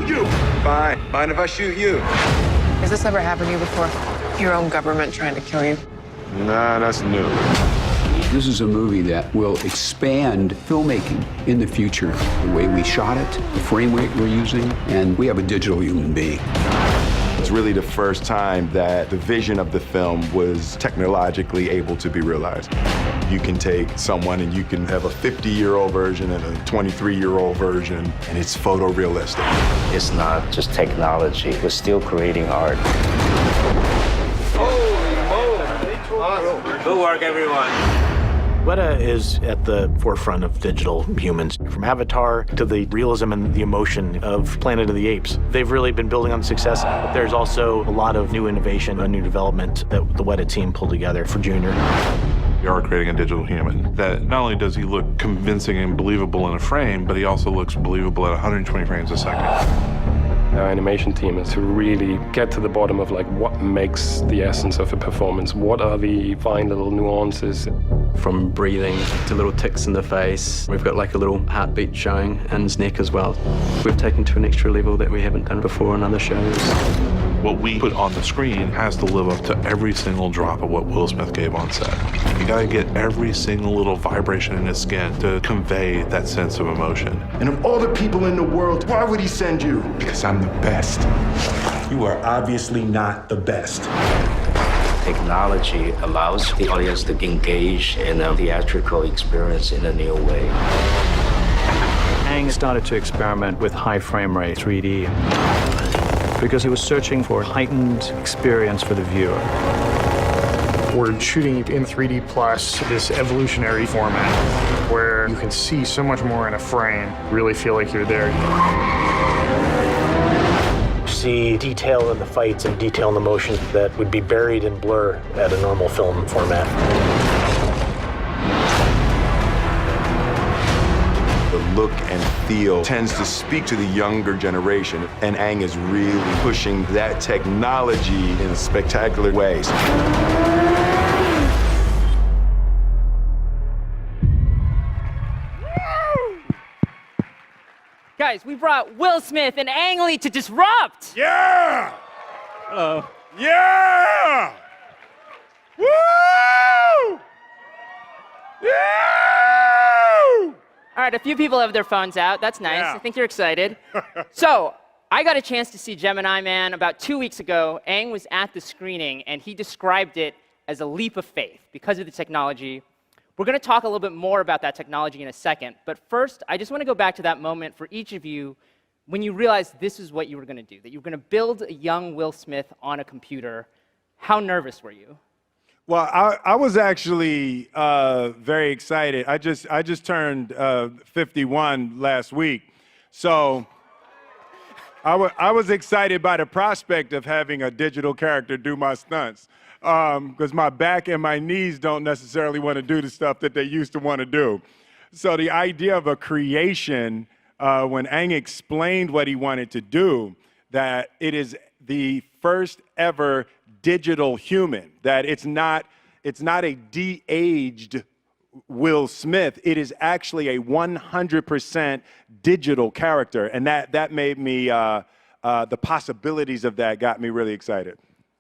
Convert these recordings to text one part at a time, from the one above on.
you. Fine. Mind if I shoot you? Has this ever happened to you before? Your own government trying to kill you? Nah, that's new. This is a movie that will expand filmmaking in the future. The way we shot it, the frame rate we're using, and we have a digital human being. It's really the first time that the vision of the film was technologically able to be realized. You can take someone and you can have a 50-year-old version and a 23-year-old version, and it's photorealistic. It's not just technology, we're still creating art. Good work, everyone. Weta is at the forefront of digital humans, from Avatar to the realism and the emotion of Planet of the Apes. They've really been building on success, but there's also a lot of new innovation and new development that the Weta team pulled together for Junior. You are creating a digital human that not only does he look convincing and believable in a frame, but he also looks believable at 120 frames a second. Our animation team is to really get to the bottom of like what makes the essence of a performance. What are the fine little nuances? From breathing to little ticks in the face. We've got like a little heartbeat showing in his neck as well. We've taken to an extra level that we haven't done before in other shows. What we put on the screen has to live up to every single drop of what Will Smith gave on set. You gotta get every single little vibration in his skin to convey that sense of emotion. And of all the people in the world, why would he send you? Because I'm the best. You are obviously not the best. Technology allows the audience to engage in a theatrical experience in a new way. Ang started to experiment with high frame rate 3D because he was searching for heightened experience for the viewer. We're shooting in 3D plus, this evolutionary format where you can see so much more in a frame, really feel like you're there. See detail in the fights and detail in the motion that would be buried in blur at a normal film format. The look and feel tends to speak to the younger generation, and Ang is really pushing that technology in spectacular ways. Guys, we brought Will Smith and Ang Lee to disrupt! Yeah! Hello. Yeah! Woo! Yeah! All right, a few people have their phones out. That's nice. Yeah. I think you're excited. So, I got a chance to see Gemini Man about 2 weeks ago. Ang was at the screening, and he described it as a leap of faith because of the technology. We're going to talk a little bit more about that technology in a second, but first, I just want to go back to that moment for each of you when you realized this is what you were going to do, that you were going to build a young Will Smith on a computer. How nervous were you? Well, I was actually very excited. I just turned 51 last week, so I was excited by the prospect of having a digital character do my stunts. Because my back and my knees don't necessarily want to do the stuff that they used to want to do. So the idea of a creation, when Ang explained what he wanted to do, that it is the first ever digital human, that it's not a de-aged Will Smith, it is actually a 100% digital character, and that made me, the possibilities of that got me really excited.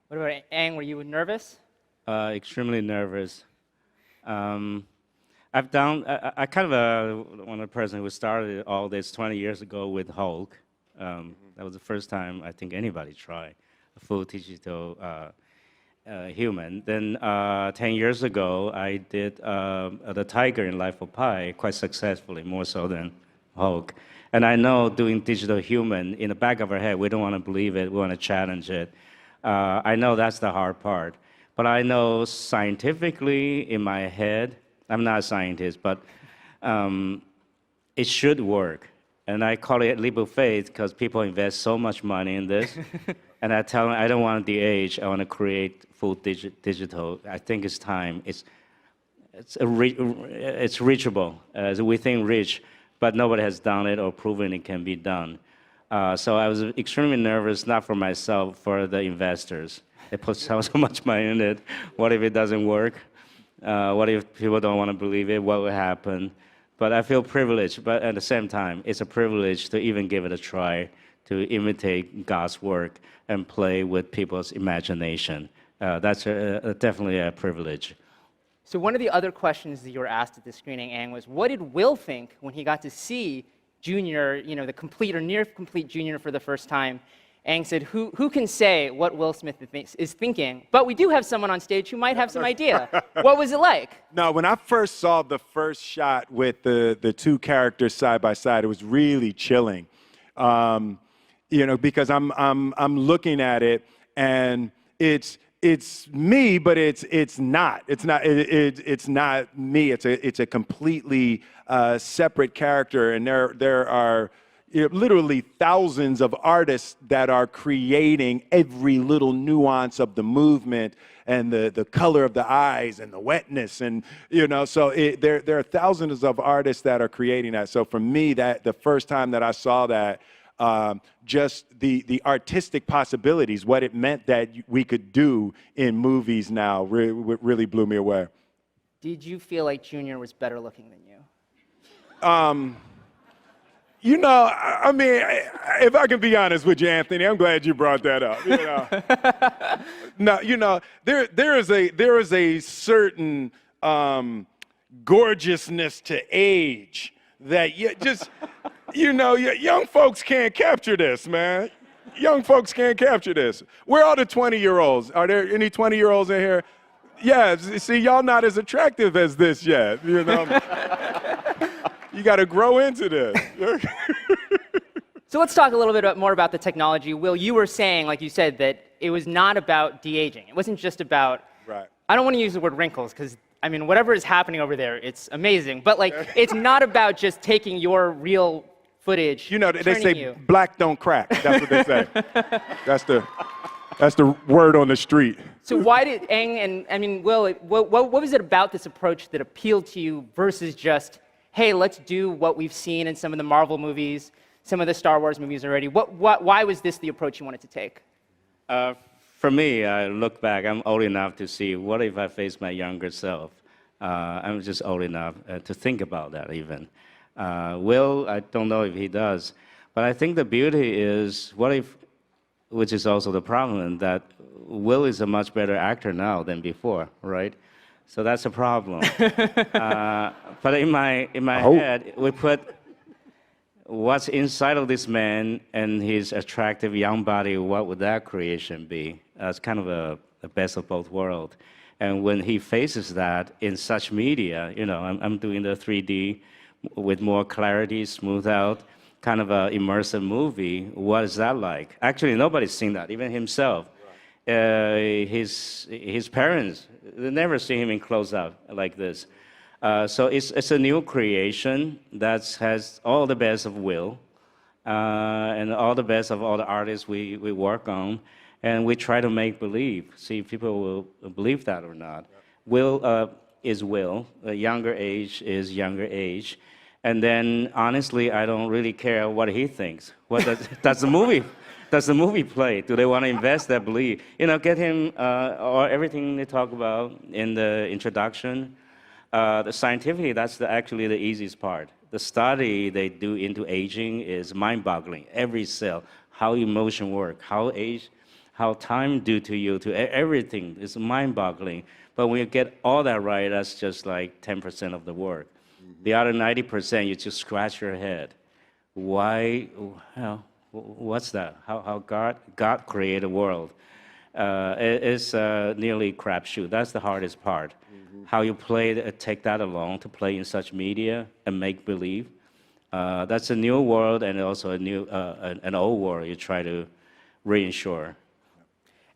What about Ang? Were you nervous? Extremely nervous. I've done, I kind of one of the person who started all this 20 years ago with Hulk. That was the first time I think anybody tried a full digital human. Then 10 years ago, I did the Tiger in Life of Pi quite successfully, more so than Hulk. And I know doing digital human, in the back of our head, we don't want to believe it, we want to challenge it. I know that's the hard part, but I know scientifically in my head, I'm not a scientist, but it should work. And I call it a leap of faith because people invest so much money in this. And I tell them, I don't want the age, I want to create full digital. I think it's time. It's reachable. We think rich, but nobody has done it or proven it can be done. So I was extremely nervous, not for myself, for the investors. They put so much money in it. What if it doesn't work? What if people don't want to believe it? What will happen? But I feel privileged, but at the same time, it's a privilege to even give it a try, to imitate God's work and play with people's imagination. That's definitely a privilege. So one of the other questions that you were asked at the screening, Ang, was what did Will think when he got to see Junior, the complete or near complete Junior for the first time? Ang said, who can say what Will Smith is thinking? But we do have someone on stage who might have some idea. What was it like? No, when I first saw the first shot with the two characters side by side, it was really chilling. Because I'm looking at it and it's me, but it's not. It's not me. It's a completely separate character, and there are literally thousands of artists that are creating every little nuance of the movement and the color of the eyes and the wetness, and so there are thousands of artists that are creating that. So for me, that the first time that I saw that, just the artistic possibilities, what it meant that we could do in movies now, really blew me away. Did you feel like Junior was better looking than you? I mean, if I can be honest with you, Anthony, I'm glad you brought that up. No, there is a certain gorgeousness to age that young folks can't capture this, man. Young folks can't capture this. Where are the 20-year-olds? Are there any 20-year-olds in here? Yeah, see, y'all not as attractive as this yet, You got to grow into this. So let's talk a little bit more about the technology. Will, you were saying, like you said, that it was not about de-aging. It wasn't just about, right. I don't want to use the word wrinkles, because, I mean, whatever is happening over there, it's amazing. But, it's not about just taking your real footage, they say black don't crack. That's what they say. That's the word on the street. So why did Ang and, Will, what was it about this approach that appealed to you versus just, hey, let's do what we've seen in some of the Marvel movies, some of the Star Wars movies already? Why was this the approach you wanted to take? For me, I look back, I'm old enough to see, what if I face my younger self? I'm just old enough to think about that even. Will, I don't know if he does, but I think the beauty is, what if, which is also the problem, that Will is a much better actor now than before, right? So that's a problem. But in my head, we put what's inside of this man and his attractive young body, what would that creation be? It's kind of a best of both worlds. And when he faces that in such media, I'm doing the 3D with more clarity, smooth out, kind of an immersive movie. What is that like? Actually, nobody's seen that, even himself. His parents, they never see him in close-up like this. So it's a new creation that has all the best of Will and all the best of all the artists we work on. And we try to make believe, see if people will believe that or not. Will is Will, a younger age is younger age. And then, honestly, I don't really care what he thinks. What does the movie play? Do they want to invest that belief? Get him, or everything they talk about in the introduction. The scientifically, that's actually the easiest part. The study they do into aging is mind-boggling. Every cell, how emotion work, how time do to you, to everything is mind-boggling. But when you get all that right, that's just like 10% of the work. The other 90%, you just scratch your head. Why? What's that? How God created the world? It's nearly crapshoot. That's the hardest part. How you take that along to play in such media and make believe. That's a new world and also an old world you try to reinsure.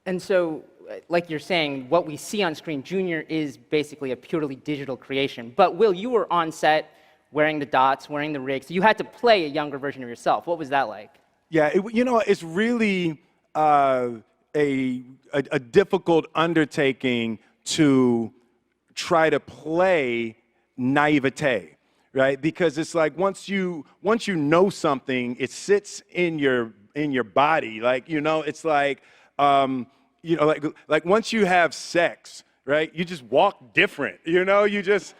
And so, like you're saying, what we see on screen, Junior is basically a purely digital creation. But Will, you were on set wearing the dots, wearing the rig, so you had to play a younger version of yourself. What was that like? Yeah, it's really a difficult undertaking to try to play naivete, right? Because it's like once you know something, it sits in your body. It's like like once you have sex, right? You just walk different. You just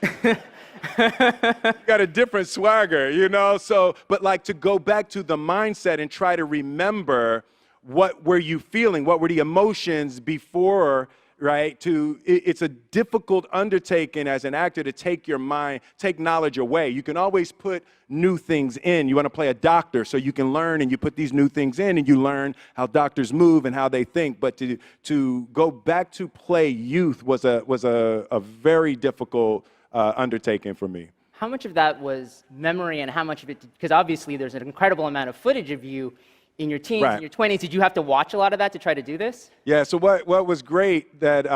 got a different swagger, you know? So, but like to go back to the mindset and try to remember what were you feeling? What were the emotions before, right? It's a difficult undertaking as an actor to take your mind, take knowledge away. You can always put new things in. You want to play a doctor, so you can learn and you put these new things in and you learn how doctors move and how they think. But to go back to play youth was a very difficult undertaking for me. How much of that was memory and how much of it, because obviously there's an incredible amount of footage of you in your teens, Right. in your 20s. Did you have to watch a lot of that to try to do this? Yeah, so what was great that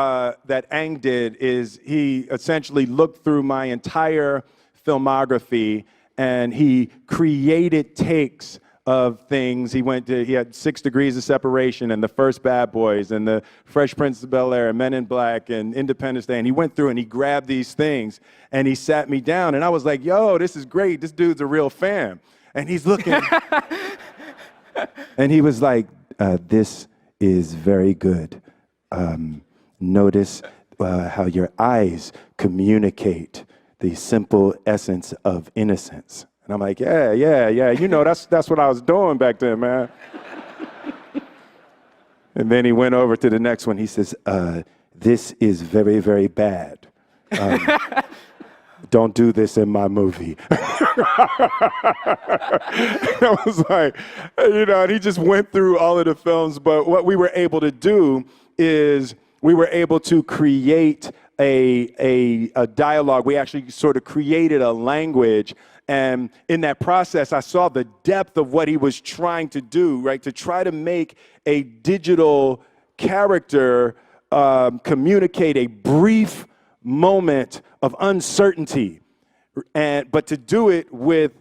Ang did is he essentially looked through my entire filmography and he created takes of things. He had 6 Degrees of Separation and The First Bad Boys and The Fresh Prince of Bel-Air and Men in Black and Independence Day. And he went through and he grabbed these things and he sat me down and I was like, yo, this is great. This dude's a real fan. And he's looking. And he was like, this is very good. Notice how your eyes communicate the simple essence of innocence. And I'm like, yeah. You know, that's what I was doing back then, man. And then he went over to the next one. He says, this is very, very bad. Don't do this in my movie. I was like, you know, and he just went through all of the films. But what we were able to do is we were able to create a dialogue. We actually sort of created a language. And in that process, I saw the depth of what he was trying to do, right? To try to make a digital character communicate a brief moment of uncertainty, but to do it with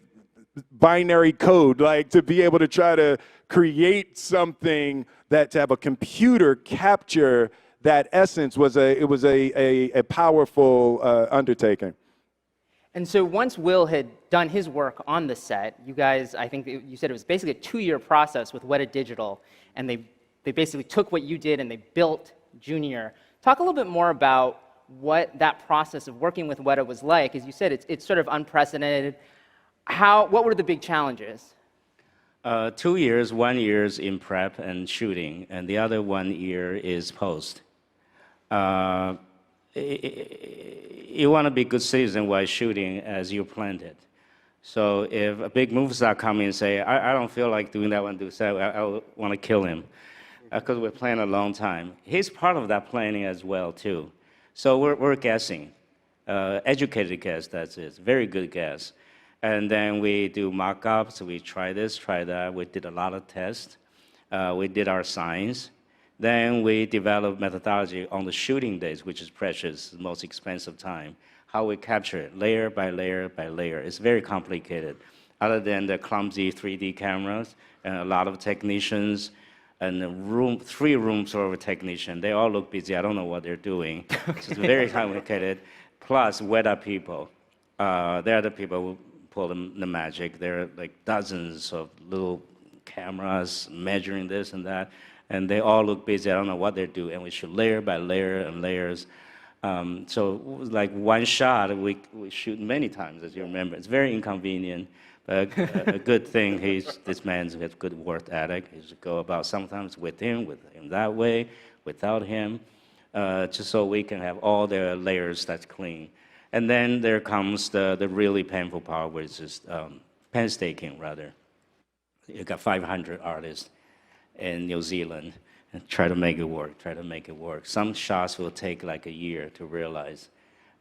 binary code, like to be able to try to create something that to have a computer capture that essence was a powerful undertaking. And so once Will had done his work on the set, you guys, I think you said it was basically a 2-year process with Weta Digital, and they basically took what you did and they built Junior. Talk a little bit more about what that process of working with Weta was like. As you said, it's sort of unprecedented. What were the big challenges? 2 years, 1 year is in prep and shooting, and the other 1 year is post. You want to be a good citizen while shooting as you planned it. So if a big movie star comes in and say, I don't feel like doing that one, I want to kill him, because we're planning a long time. He's part of that planning as well, too. So we're guessing, educated guess, that's it, very good guess. And then we do mock-ups, we try this, try that, we did a lot of tests, we did our science. Then we develop methodology on the shooting days, which is precious, the most expensive time, how we capture it, layer by layer by layer. It's very complicated. Other than the clumsy 3D cameras and a lot of technicians, and 3 rooms for a technician. They all look busy. I don't know what they're doing. It's very complicated. Plus, Weta people. They're the people who pull the magic. There are like dozens of little cameras measuring this and that, and they all look busy. I don't know what they're doing. And we shoot layer by layer and layers. So it was like one shot, we shoot many times, as you remember. It's very inconvenient. But a good thing, this man's a good work ethic. He should go about sometimes with him that way, without him, just so we can have all the layers that's clean. And then there comes the really painful part, which is painstaking, rather. You got 500 artists in New Zealand and try to make it work, Some shots will take like a year to realize.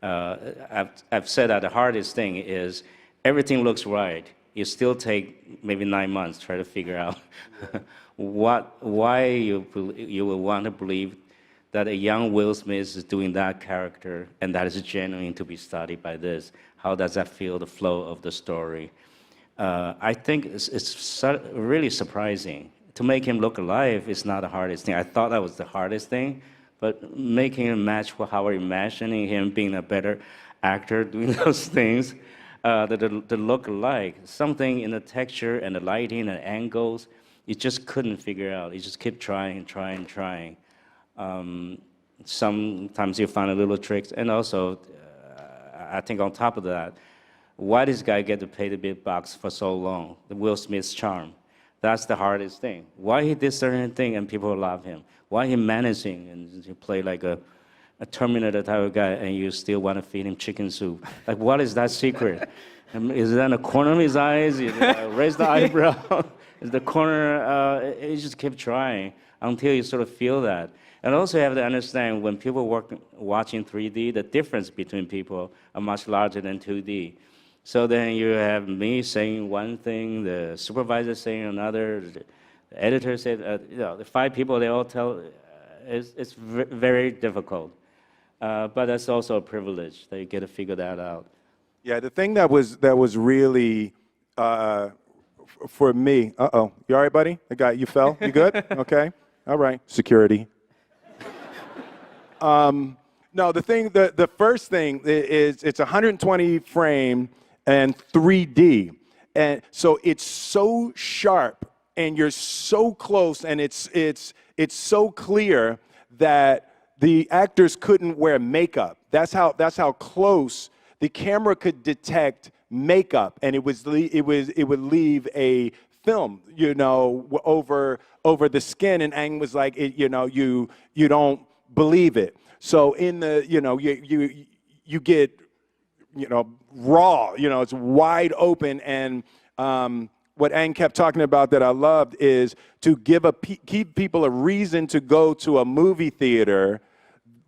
I've said that the hardest thing is everything looks right. You still take maybe 9 months to try to figure out why you will want to believe that a young Will Smith is doing that character and that is genuine to be studied by this. How does that feel, the flow of the story? I think it's really surprising. To make him look alive is not the hardest thing. I thought that was the hardest thing, but making him match how we're imagining him being a better actor doing those things, the look alike, something in the texture and the lighting and angles, you just couldn't figure out. You just keep trying. Sometimes you find a little tricks, and also I think on top of that, why this guy get to pay the big bucks for so long? The Will Smith's charm. That's the hardest thing. Why he did certain thing and people love him? Why he menacing and he play like a Terminator type of guy and you still want to feed him chicken soup? Like, what is that secret? Is that in the corner of his eyes? Raise the eyebrow? Is the corner? You just keep trying until you sort of feel that. And also you have to understand when people watching 3D, the difference between people are much larger than 2D. So then you have me saying one thing, the supervisor saying another, the editor said, the 5 people, they all tell, it's very difficult. But that's also a privilege that you get to figure that out. Yeah, the thing that was really, for me, uh-oh, you all right, buddy? You fell? You good? Okay, all right, security. No, the first thing is it's 120 frame and 3D. And so it's so sharp and you're so close and it's so clear that the actors couldn't wear makeup. That's how close the camera could detect makeup, and it would leave a film, over the skin. And Ang was like, you don't believe it. So in the, you get, raw, it's wide open. And what Ang kept talking about that I loved is to keep people a reason to go to a movie theater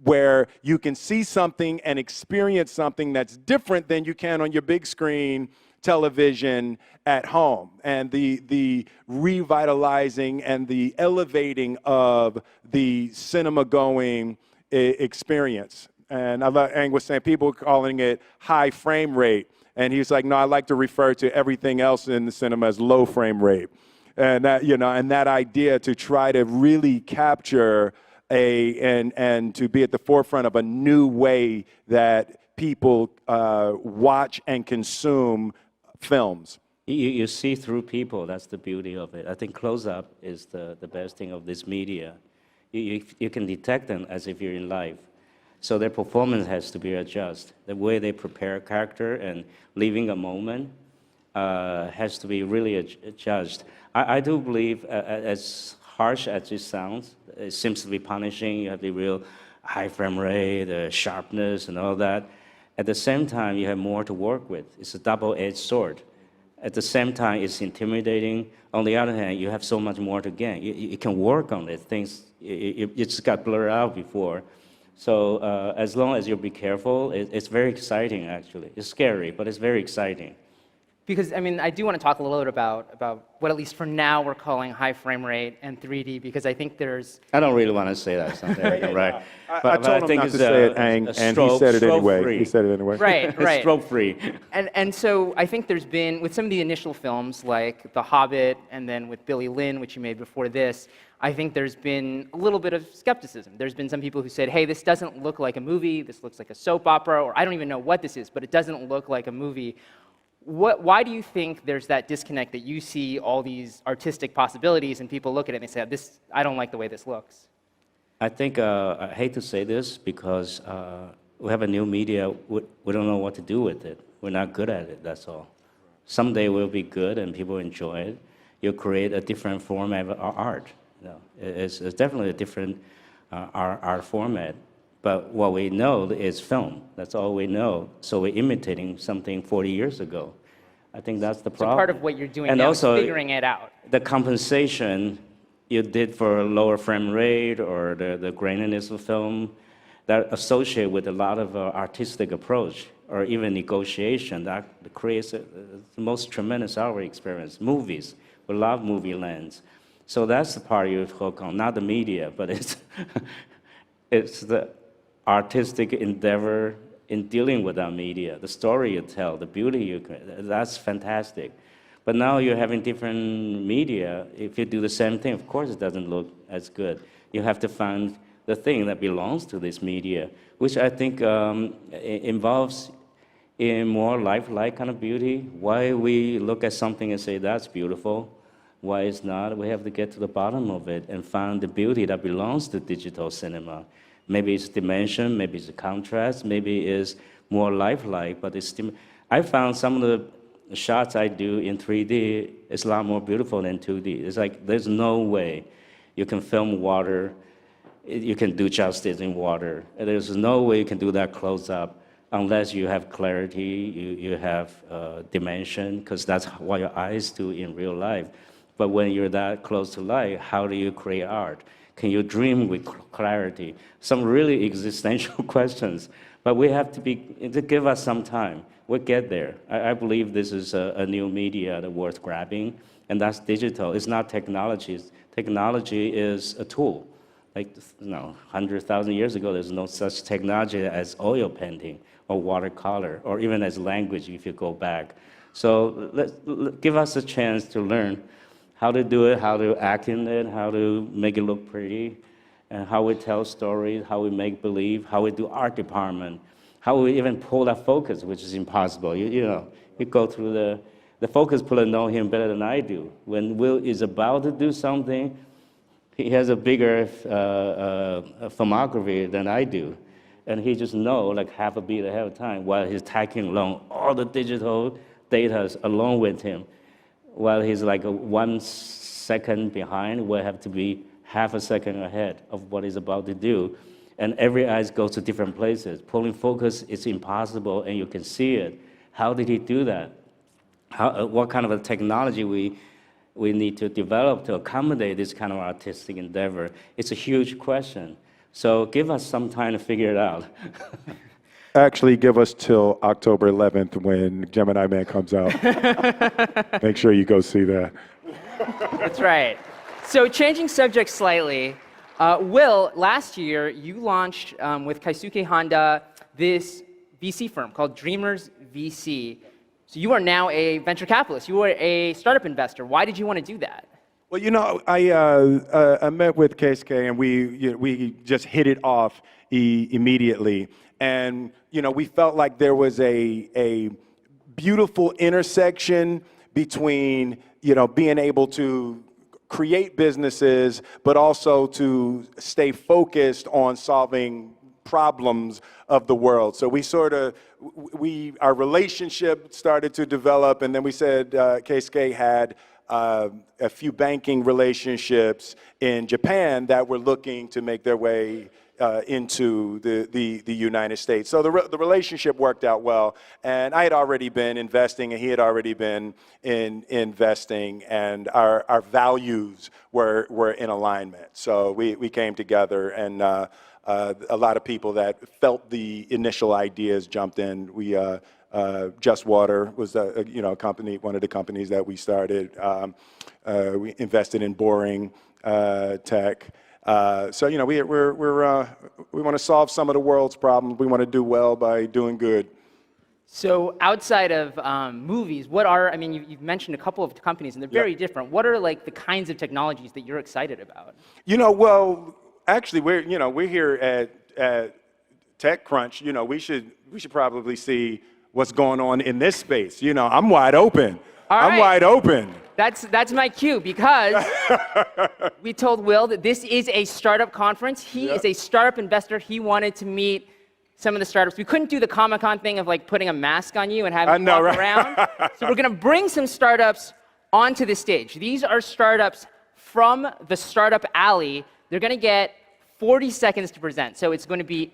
where you can see something and experience something that's different than you can on your big screen television at home. And the revitalizing and the elevating of the cinema-going experience. And I love, Ang was saying, people calling it high frame rate. And he's like, no, I like to refer to everything else in the cinema as low frame rate. And that, and that idea to try to really capture and to be at the forefront of a new way that people watch and consume films. You see through people, that's the beauty of it. I think close-up is the best thing of this media. You can detect them as if you're in live. So their performance has to be adjusted. The way they prepare a character and living a moment has to be really judged. I do believe, as harsh as it sounds, it seems to be punishing. You have the real high frame rate, the sharpness and all that. At the same time, you have more to work with. It's a double-edged sword. At the same time, it's intimidating. On the other hand, you have so much more to gain. You can work on it. Things, it just got blurred out before. So as long as you be careful, it's very exciting, actually. It's scary, but it's very exciting. Because, I mean, I do want to talk a little bit about what, at least for now, we're calling high frame rate and 3D, because I think there's... I don't really want to say that, something, right? I told him not to say it, Ang, and he said it anyway. He said it anyway. Right, right. Stroke-free. And so I think there's been, with some of the initial films, like The Hobbit, and then with Billy Lynn, which you made before this, I think there's been a little bit of skepticism. There's been some people who said, hey, this doesn't look like a movie, this looks like a soap opera, or I don't even know what this is, but it doesn't look like a movie. Why do you think there's that disconnect that you see all these artistic possibilities and people look at it and they say, I don't like the way this looks? I think, I hate to say this because we have a new media, we don't know what to do with it. We're not good at it, that's all. Someday we'll be good and people enjoy it. You'll create a different format of art. It's definitely a different art format. But what we know is film. That's all we know. So we're imitating something 40 years ago. I think that's the problem. So part of what you're doing and now also, is figuring it out. The compensation you did for a lower frame rate or the graininess of film, that associated with a lot of artistic approach or even negotiation, that creates the most tremendous art experience. Movies, we love movie lands. So that's the part you hook on, not the media, but it's the artistic endeavor in dealing with our media, the story you tell, the beauty you create, that's fantastic. But now you're having different media. If you do the same thing, of course it doesn't look as good. You have to find the thing that belongs to this media, which I think involves a more lifelike kind of beauty. Why we look at something and say, that's beautiful, why it's not? We have to get to the bottom of it and find the beauty that belongs to digital cinema. Maybe it's dimension, maybe it's a contrast, maybe it's more lifelike, but it's still, I found some of the shots I do in 3D is a lot more beautiful than 2D. It's like there's no way you can film water, you can do justice in water. There's no way you can do that close up unless you have clarity, you have dimension, because that's what your eyes do in real life. But when you're that close to light, how do you create art? Can you dream with clarity? Some really existential questions. But we have to give us some time. We'll get there. I believe this is a new media that's worth grabbing, and that's digital. It's not technology. Technology is a tool. Like, 100,000 years ago, there's no such technology as oil painting or watercolor, or even as language if you go back. So give us a chance to learn how to do it, how to act in it, how to make it look pretty, and how we tell stories, how we make believe, how we do art department, how we even pull that focus, which is impossible. You go through the focus puller know him better than I do. When Will is about to do something, he has a bigger filmography than I do. And he just know like half a beat ahead of time while he's tagging along all the digital data along with him. While he's like 1 second behind, we'll have to be half a second ahead of what he's about to do. And every eyes goes to different places. Pulling focus is impossible, and you can see it. How did he do that? What kind of a technology we need to develop to accommodate this kind of artistic endeavor? It's a huge question. So give us some time to figure it out. Actually, give us till October 11th when Gemini Man comes out. Make sure you go see that. That's right. So changing subject slightly, Will, last year you launched with Keisuke Honda this VC firm called Dreamers VC. So you are now a venture capitalist. You are a startup investor. Why did you want to do that? Well, I met with Keisuke and we just hit it off immediately. And we felt like there was a beautiful intersection between being able to create businesses, but also to stay focused on solving problems of the world. So our relationship started to develop, and then we said Keisuke had a few banking relationships in Japan that were looking to make their way into the United States. So the relationship worked out well, and I had already been investing, and he had already been investing, and our values were in alignment. So we came together, and a lot of people that felt the initial ideas jumped in. Just Water was a company, one of the companies that we started. We invested in Boring Tech. So we want to solve some of the world's problems. We want to do well by doing good. So outside of movies, you've mentioned a couple of companies, and they're very different. What are like the kinds of technologies that you're excited about? Well, actually, we're here at TechCrunch. We should probably see what's going on in this space. I'm wide open. I'm wide open. That's my cue, because we told Will that this is a startup conference. He is a startup investor. He wanted to meet some of the startups. We couldn't do the Comic-Con thing of like putting a mask on you and having you walk around. So we're going to bring some startups onto the stage. These are startups from the Startup Alley. They're going to get 40 seconds to present. So it's going to be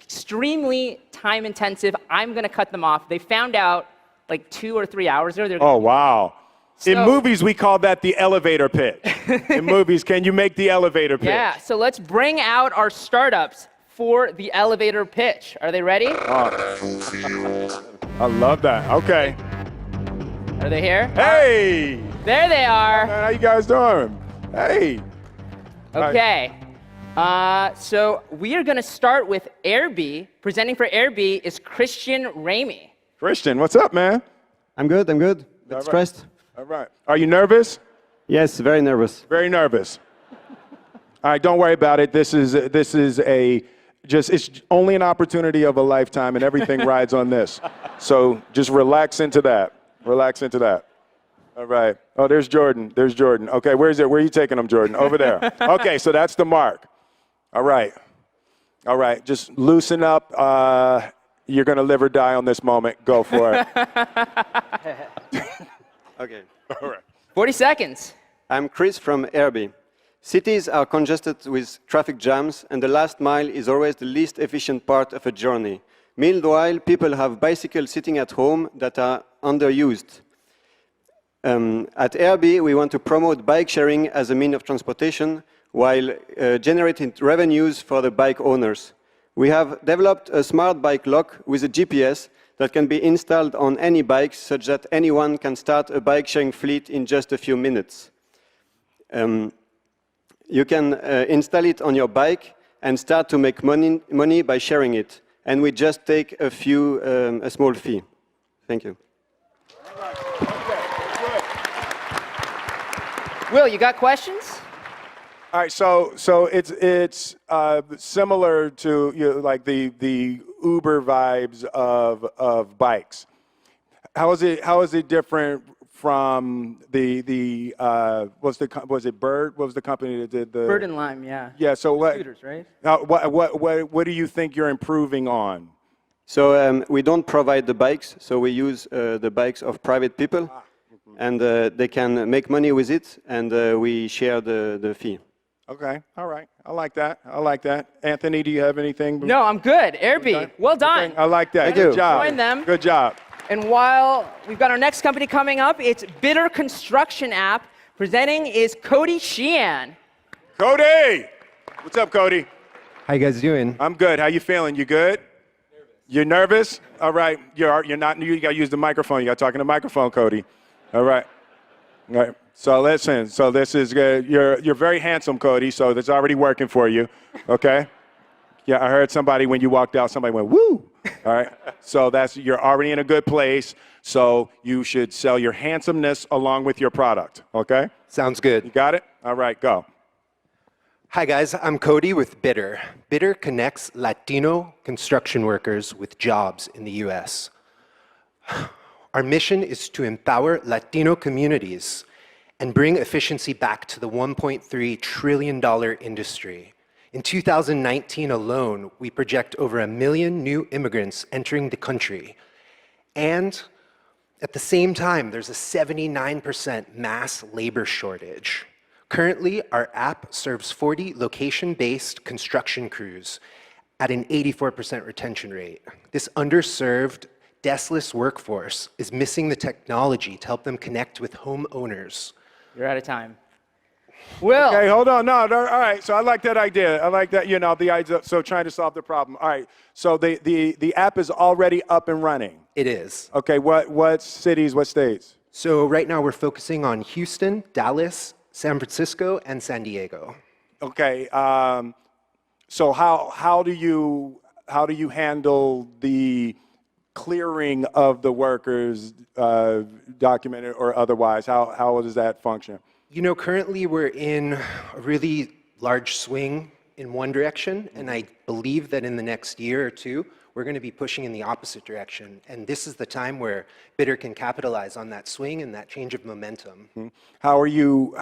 extremely time intensive. I'm going to cut them off. They found out like 2 or 3 hours ago. Oh, wow. So, in movies, we call that the elevator pitch. In movies, can you make the elevator pitch? Yeah, so let's bring out our startups for the elevator pitch. Are they ready? Oh. I love that. Okay. Are they here? Hey! There they are. Man, how you guys doing? Hey. Okay. So we are going to start with Airbnb. Presenting for Airbnb is Christian Ramey. Christian, what's up, man? I'm good. A bit stressed. All right. Are you nervous? Yes, very nervous. Very nervous. All right, don't worry about it. This is it's only an opportunity of a lifetime, and everything rides on this. So just relax into that. Relax into that. All right. Oh, there's Jordan. Okay, where is it? Where are you taking him, Jordan? Over there. Okay, so that's the mark. All right. Just loosen up You're going to live or die on this moment. Go for it. Okay. All right. 40 seconds. I'm Chris from Airbnb. Cities are congested with traffic jams, and the last mile is always the least efficient part of a journey. Meanwhile, people have bicycles sitting at home that are underused. At Airbnb, we want to promote bike sharing as a means of transportation while generating revenues for the bike owners. We have developed a smart bike lock with a GPS that can be installed on any bike such that anyone can start a bike sharing fleet in just a few minutes. You can install it on your bike and start to make money by sharing it. And we just take a small fee. Thank you. Will, you got questions? All right, so it's similar to like the Uber vibes of bikes. How is it different from the was it Bird? What was the company that did the Bird and Lime, yeah. Yeah. So what? Scooters, right? What do you think you're improving on? So we don't provide the bikes, so we use the bikes of private people, and they can make money with it, and we share the fee. Okay, all right. I like that. Anthony, do you have anything? No, I'm good. Airbnb, Okay. well done. Okay, I like that. Thank Good you. job. Join them. Good job. And while we've got our next company coming up, it's Bitter Construction App. Presenting is Cody Sheehan. Cody! What's up, Cody? How you guys doing? I'm good. How you feeling? You good? You're nervous? All right. You're not. You got to use the microphone. You got to talk in the microphone, Cody. All right. All right. So listen. So this is good. You're very handsome, Cody. So that's already working for you. Okay. Yeah, I heard somebody when you walked out. Somebody went woo. All right. So you're already in a good place. So you should sell your handsomeness along with your product. Okay. Sounds good. You got it. All right. Go. Hi guys, I'm Cody with Bitter. Bitter connects Latino construction workers with jobs in the US. Our mission is to empower Latino communities and bring efficiency back to the $1.3 trillion industry. In 2019 alone, we project over 1 million new immigrants entering the country. And at the same time, there's a 79% mass labor shortage. Currently, our app serves 40 location-based construction crews at an 84% retention rate. This underserved, deskless workforce is missing the technology to help them connect with homeowners. You're out of time. Will. Okay, hold on. No, all right. So I like that idea. I like that, the idea. So trying to solve the problem. All right. So the app is already up and running. It is. Okay, what cities, what states? So right now we're focusing on Houston, Dallas, San Francisco, and San Diego. Okay. So how do you handle the clearing of the workers, documented or otherwise? How does that function? Currently we're in a really large swing in one direction, and I believe that in the next year or two, we're going to be pushing in the opposite direction. And this is the time where Bitter can capitalize on that swing and that change of momentum. Mm-hmm. How are you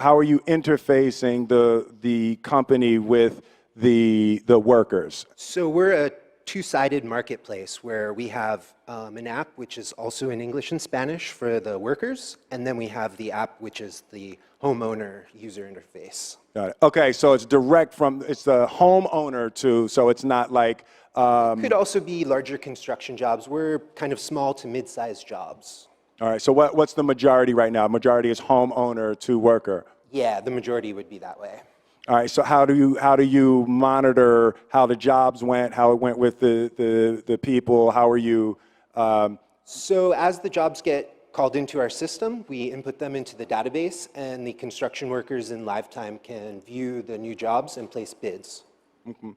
interfacing the company with the workers? So we're a two-sided marketplace where we have an app which is also in English and Spanish for the workers, and then we have the app which is the homeowner user interface. Got it. Okay, so it's direct it's the homeowner so it's not like... Could also be larger construction jobs. We're kind of small to mid-sized jobs. All right, so what's the majority right now? Majority is homeowner to worker. Yeah, the majority would be that way. All right, so how do you monitor how the jobs went, how it went with the people? How are you? So as the jobs get called into our system, we input them into the database, and the construction workers in live time can view the new jobs and place bids. Mm-hmm.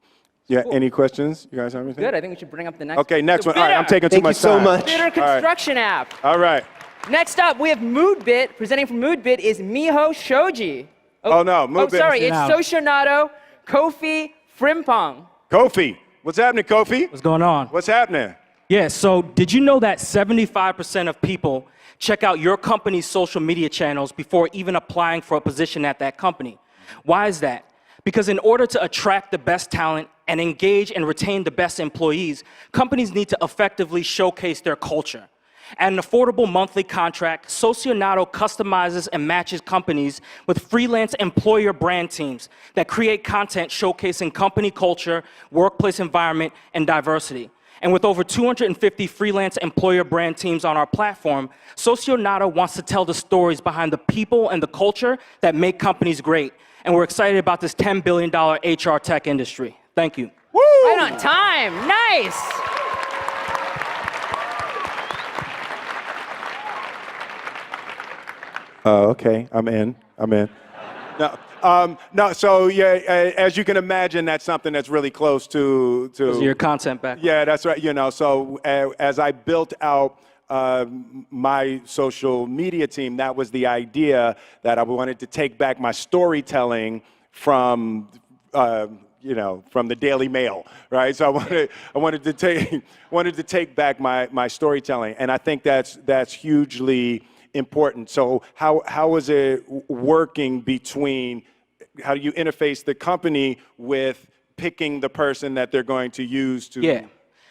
Yeah, cool. Any questions? You guys have anything? Good, I think we should bring up the next Okay, next one. Bitter. All right, I'm taking too much time. Thank you so much. Bitter Construction App. All right. Next up, we have Moodbit. Presenting from Moodbit is Miho Shoji. Oh no, Moodbit. Oh, sorry, it's Soshinato Kofi Frimpong. Kofi. What's happening, Kofi? What's going on? What's happening? Yeah, so did you know that 75% of people check out your company's social media channels before even applying for a position at that company? Why is that? Because in order to attract the best talent and engage and retain the best employees, companies need to effectively showcase their culture. At an affordable monthly contract, Socionato customizes and matches companies with freelance employer brand teams that create content showcasing company culture, workplace environment, and diversity. And with over 250 freelance employer brand teams on our platform, Socionato wants to tell the stories behind the people and the culture that make companies great. And we're excited about this $10 billion HR tech industry. Thank you. Woo! Right on time. Nice. Okay, I'm in. No, so yeah, as you can imagine, that's something that's really close to your content back. Yeah, that's right. So as I built out my social media team, that was the idea, that I wanted to take back my storytelling from from the Daily Mail, right? So I wanted to take back my storytelling, and I think that's hugely important. So how is it working between, how do you interface the company with picking the person that they're going to use to? Yeah.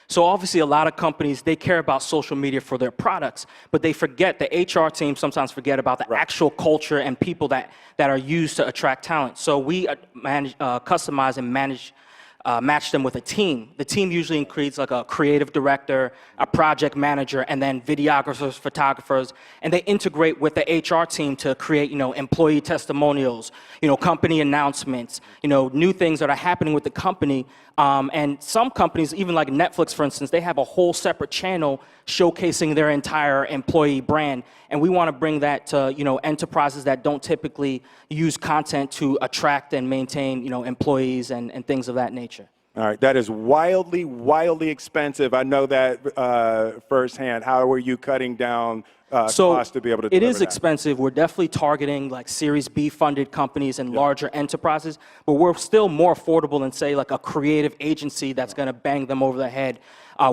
So obviously a lot of companies, they care about social media for their products, but they forget, the HR team sometimes forget about the actual culture and people that are used to attract talent. So we customize and match them with a team. The team usually includes like a creative director, a project manager, and then videographers, photographers, and they integrate with the HR team to create, employee testimonials, company announcements, new things that are happening with the company. And some companies, even like Netflix, for instance, they have a whole separate channel showcasing their entire employee brand. And we want to bring that to, enterprises that don't typically use content to attract and maintain, employees and things of that nature. All right, that is wildly, wildly expensive. I know that firsthand. How are you cutting down costs to be able to deliver It is that? expensive. We're definitely targeting like Series B funded companies and larger enterprises, but we're still more affordable than, say, like a creative agency that's going to bang them over the head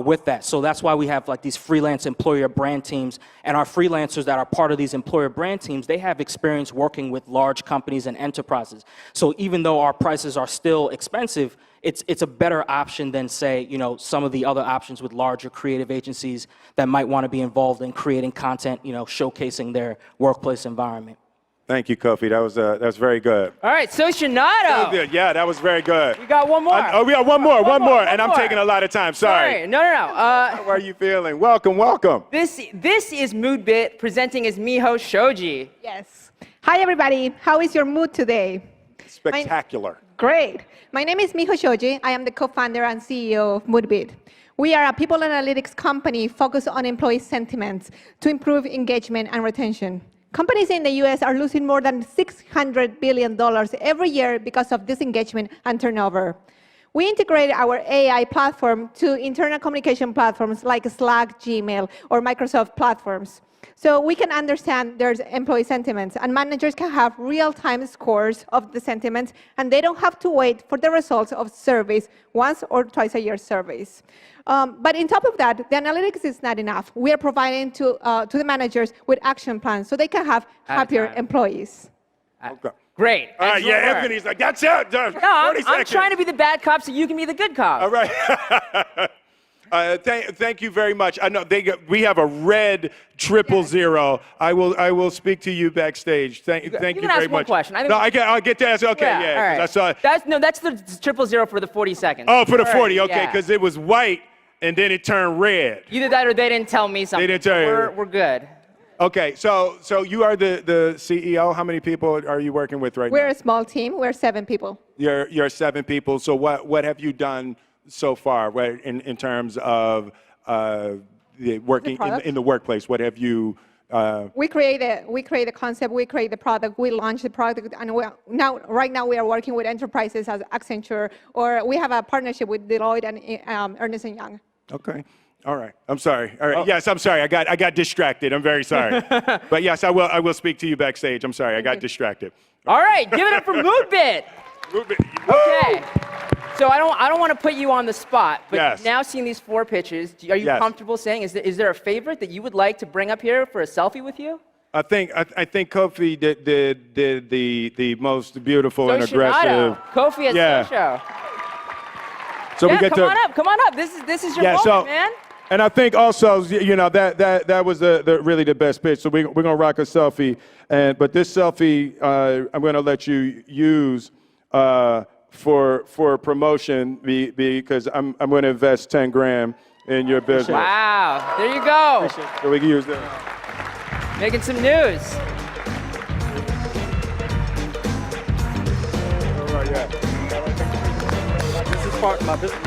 with that. So that's why we have like these freelance employer brand teams, and our freelancers that are part of these employer brand teams, they have experience working with large companies and enterprises. So even though our prices are still expensive, it's a better option than, say, some of the other options with larger creative agencies that might want to be involved in creating content, showcasing their workplace environment. Thank you, Kofi. That was very good. All right, Socionato. Yeah, that was very good. We got one more. We got one more, and I'm taking a lot of time. Sorry. No. How are you feeling? Welcome. This is Moodbit presenting as Miho Shoji. Yes. Hi, everybody. How is your mood today? Spectacular. Great. My name is Miho Shoji. I am the co-founder and CEO of Moodbit. We are a people analytics company focused on employee sentiments to improve engagement and retention. Companies in the US are losing more than $600 billion every year because of disengagement and turnover. We integrate our AI platform to internal communication platforms like Slack, Gmail, or Microsoft platforms. So we can understand their employee sentiments, and managers can have real-time scores of the sentiments, and they don't have to wait for the results of surveys, once or twice a year surveys. But on top of that, the analytics is not enough. We are providing to the managers with action plans so they can have happier employees. Okay. Great. All right, yeah, Anthony's like, that's it. No, I'm trying to be the bad cop so you can be the good cop. All right. Thank you very much. I know we have a red 000. I will speak to you backstage. Thank you very much. You can ask one question. I'll get to ask. Okay, yeah. All right. I saw. That's the 000 for the 40 seconds. Oh, for the 40. Right, okay, because it was white and then it turned red. Either that or they didn't tell me something. They didn't tell you. We're good. Okay, so you are the CEO. How many people are you working with right now? We're a small team. We're 7 people. You're 7 people. So what have you done so far in terms of working in the workplace? What have you? We create the concept. We create the product. We launch the product, and right now we are working with enterprises as Accenture, or we have a partnership with Deloitte and Ernst & Young. Okay. All right. I'm sorry. All right. Yes, I'm sorry. I got distracted. I'm very sorry. But yes, I will speak to you backstage. I'm sorry. I got distracted. All right. Give it up for Moodbit. Okay. So I don't want to put you on the spot, but now seeing these 4 pitches, are you comfortable saying, is there a favorite that you would like to bring up here for a selfie with you? I think Kofi did the most beautiful and aggressive. Kofi as Socio. So yeah, we get come on up, come on up. This is your moment, man. And I think also, you know, that was the really the best pitch. So we're gonna rock a selfie, but this selfie I'm gonna let you use for promotion because I'm gonna invest 10 grand in your business. Wow, there you go. So we can use that. Making some news. All right, yeah. This is part of my business.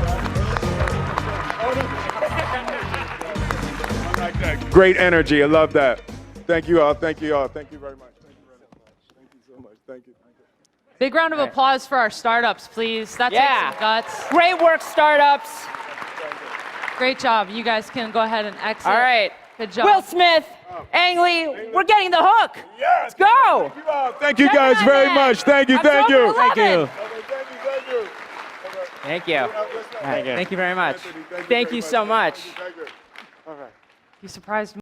Great energy. I love that. Thank you all. Thank you all. Thank you very much. Thank you very much. Thank you so much. Thank you. Big round of applause for our startups, please. That takes some guts. Great work, startups. Great job. You guys can go ahead and exit. All right. Good job. Will Smith, Ang Lee, we're getting the hook. Let's go. Thank you guys very much. Thank you. Thank you. Thank you. Thank you. Thank you very much. Thank you so much. You surprised me.